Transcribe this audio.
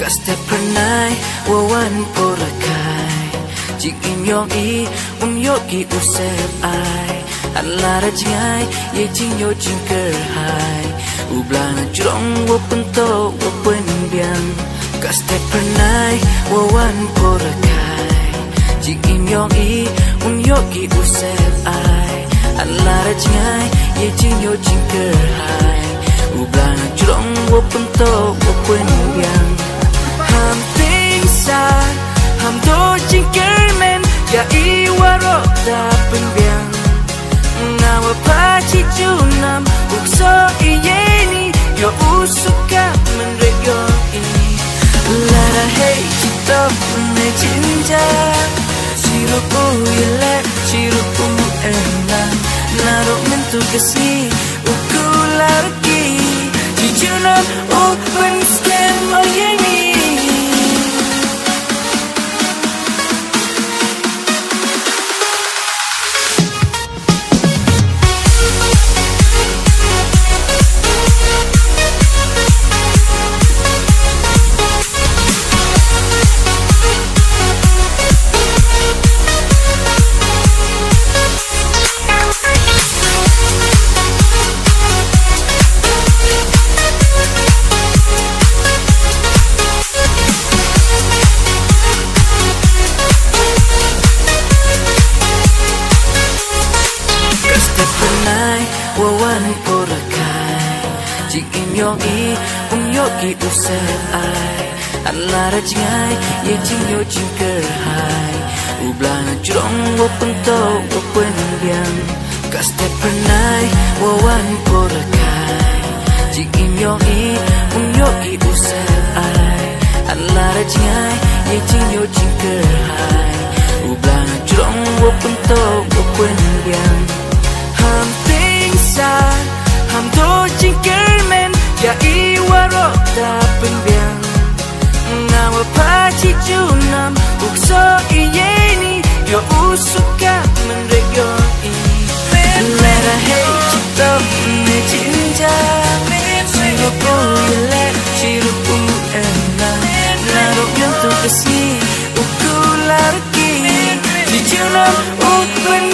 step pernai wawan porakai jing im yong i yogi usep ai alara jingai ye jing yo jing ker hai ublana jurong wo pento wo pen biang ka step pernai wawan porakai jing im yong i yogi usep ai alara jingai ye jing yo jing ker hai ublana jurong wo pento wo pen biang ham ting sa ham do jing ker men ya i waro da pen biang ngawa pa chi junam ukso i yeni yo usuka menre yo i lara hey chito ne jinja sirupu yele sirupu ena naro mentu kasi ukularki chi junam open scan o yeni wawan porakai jing im yong i yogi usep ai alara jingai ye jing yo jing ker hai ublana jurong wo pento wo pen biang ka step pernai wawan porakai jing im yong i yogi usep ai alara jingai ye jing yo jing ker hai ublana jurong wo pento wo pen biang ham ham do jing ker men ya i waro da pen biang ngawa pa chi junam ukso i yeni yo usuka menre yo i lara hey chito ne jinja sirupu yele sirupu ena naro yantu kasi ukularki chi junam open